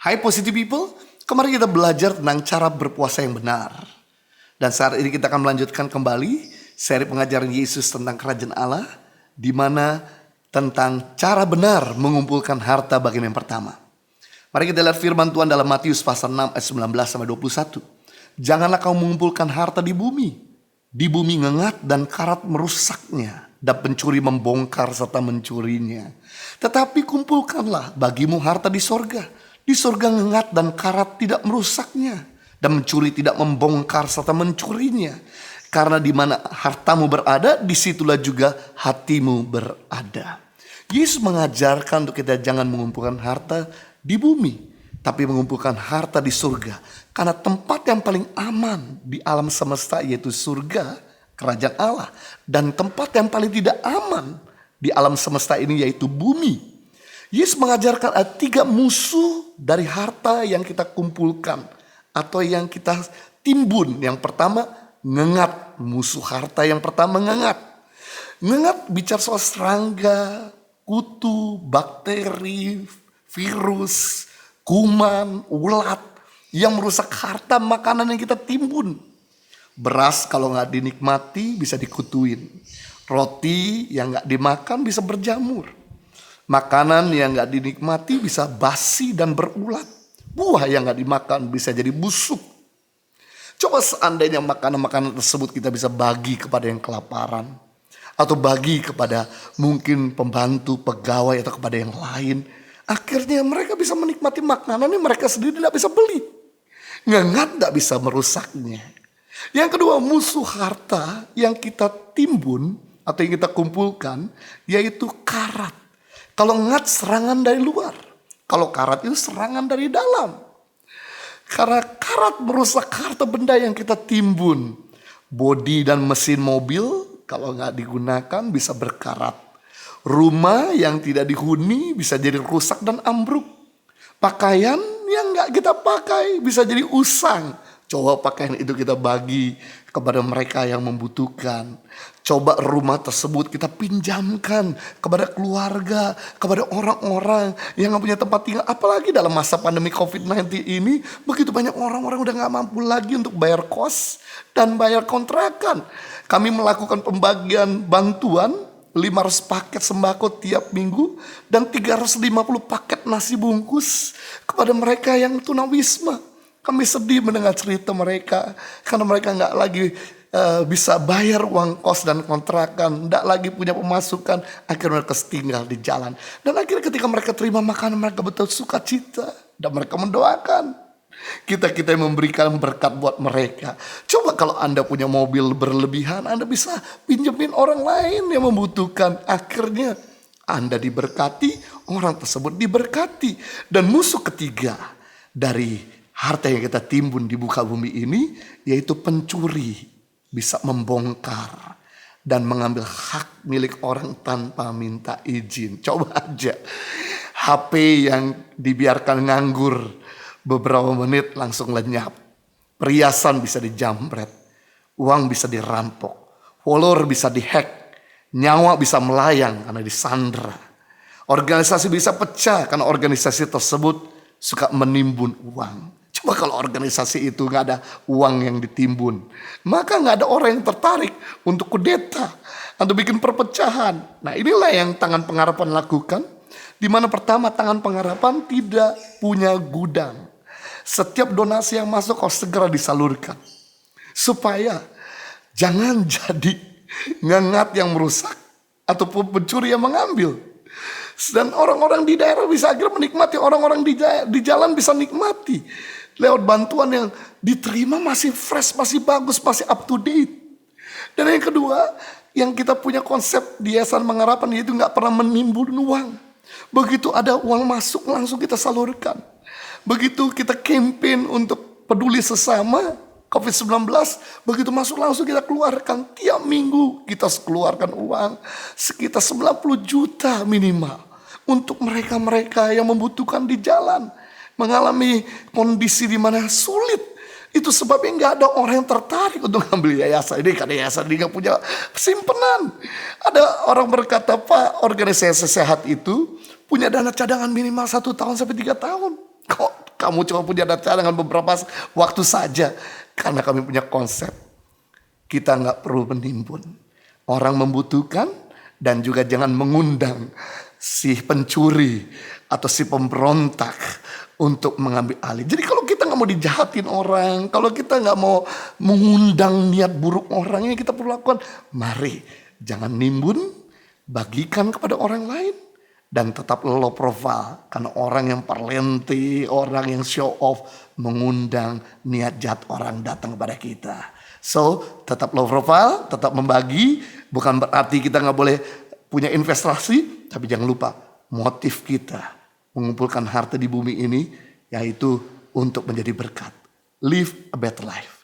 Hai Positive People, kemarin kita belajar tentang cara berpuasa yang benar. Dan saat ini kita akan melanjutkan kembali seri pengajaran Yesus tentang kerajaan Allah, di mana tentang cara benar mengumpulkan harta bagian yang pertama. Mari kita lihat firman Tuhan dalam Matius pasal 6 ayat 19-21. Janganlah kau mengumpulkan harta di bumi ngengat dan karat merusaknya, dan pencuri membongkar serta mencurinya. Tetapi kumpulkanlah bagimu harta di sorga. Di sorga ngengat dan karat tidak merusaknya, dan mencuri tidak membongkar serta mencurinya. Karena di mana hartamu berada, disitulah juga hatimu berada. Yesus mengajarkan untuk kita jangan mengumpulkan harta di bumi, tapi mengumpulkan harta di surga. Karena tempat yang paling aman di alam semesta yaitu surga, kerajaan Allah. Dan tempat yang paling tidak aman di alam semesta ini yaitu bumi. Yesus mengajarkan ada 3 musuh dari harta yang kita kumpulkan atau yang kita timbun. Yang pertama ngengat, musuh harta yang pertama ngengat. Ngengat bicara soal serangga, kutu, bakteri, virus, kuman, ulat yang merusak harta makanan yang kita timbun. Beras kalau nggak dinikmati bisa dikutuin. Roti yang nggak dimakan bisa berjamur. Makanan yang gak dinikmati bisa basi dan berulat. Buah yang gak dimakan bisa jadi busuk. Coba seandainya makanan-makanan tersebut kita bisa bagi kepada yang kelaparan. Atau bagi kepada mungkin pembantu, pegawai atau kepada yang lain. Akhirnya mereka bisa menikmati makanan yang mereka sendiri tidak bisa beli. Ngengat gak bisa merusaknya. Yang kedua, musuh harta yang kita timbun atau yang kita kumpulkan yaitu karat. Kalau ngat serangan dari luar. Kalau karat itu serangan dari dalam. Karena karat merusak harta benda yang kita timbun. Bodi dan mesin mobil kalau nggak digunakan bisa berkarat. Rumah yang tidak dihuni bisa jadi rusak dan ambruk. Pakaian yang nggak kita pakai bisa jadi usang. Coba pakaian itu kita bagi kepada mereka yang membutuhkan. Coba rumah tersebut kita pinjamkan kepada keluarga, kepada orang-orang yang gak punya tempat tinggal. Apalagi dalam masa pandemi COVID-19 ini, begitu banyak orang-orang udah gak mampu lagi untuk bayar kos dan bayar kontrakan. Kami melakukan pembagian bantuan 500 paket sembako tiap minggu dan 350 paket nasi bungkus kepada mereka yang tunawisma. Kami sedih mendengar cerita mereka karena mereka gak lagi bisa bayar uang kos dan kontrakan, tidak lagi punya pemasukan, akhirnya mereka tinggal di jalan. Dan akhirnya ketika mereka terima makanan, mereka betul sukacita dan mereka mendoakan. Kita yang memberikan berkat buat mereka. Coba kalau Anda punya mobil berlebihan, Anda bisa pinjemin orang lain yang membutuhkan. Akhirnya Anda diberkati, orang tersebut diberkati. Dan musuh ketiga dari harta yang kita timbun di muka bumi ini yaitu pencuri. Bisa membongkar dan mengambil hak milik orang tanpa minta izin. Coba aja HP yang dibiarkan nganggur beberapa menit langsung lenyap. Perhiasan bisa dijamret, uang bisa dirampok, follower bisa dihack, nyawa bisa melayang karena disandra. Organisasi bisa pecah karena organisasi tersebut suka menimbun uang. Coba kalau organisasi itu gak ada uang yang ditimbun, maka gak ada orang yang tertarik untuk kudeta atau bikin perpecahan. Nah inilah yang Tangan Pengharapan lakukan. Di mana pertama Tangan Pengharapan tidak punya gudang. Setiap donasi yang masuk kau segera disalurkan. Supaya jangan jadi ngengat yang merusak ataupun pencuri yang mengambil. Dan orang-orang di daerah bisa akhirnya menikmati, orang-orang di jalan bisa nikmati. Lewat bantuan yang diterima masih fresh, masih bagus, masih up to date. Dan yang kedua, yang kita punya konsep di Yayasan Pengharapan yaitu gak pernah menimbun uang. Begitu ada uang masuk langsung kita salurkan. Begitu kita campaign untuk peduli sesama COVID-19, begitu masuk langsung kita keluarkan. Tiap minggu kita keluarkan uang sekitar 90 juta minimal. Untuk mereka-mereka yang membutuhkan di jalan. Mengalami kondisi di mana sulit. Itu sebabnya gak ada orang yang tertarik untuk ngambil yayasan ini. Karena yayasan ini gak punya simpenan. Ada orang berkata, Pak, organisasi sehat itu punya dana cadangan minimal 1 tahun sampai 3 tahun. Kok Kamu cuma punya data dengan beberapa waktu saja. Karena kami punya konsep. Kita nggak perlu menimbun. Orang membutuhkan dan juga jangan mengundang si pencuri atau si pemberontak untuk mengambil alih. Jadi kalau kita nggak mau dijahatin orang, kalau kita nggak mau mengundang niat buruk orang, yang kita perlu lakukan, mari jangan nimbun, bagikan kepada orang lain, dan tetap low profile. Karena orang yang parlente, orang yang show off, mengundang niat jahat orang datang kepada kita. So tetap low profile, tetap membagi, bukan berarti kita nggak boleh punya investasi, tapi jangan lupa motif kita mengumpulkan harta di bumi ini yaitu untuk menjadi berkat. Live a better life.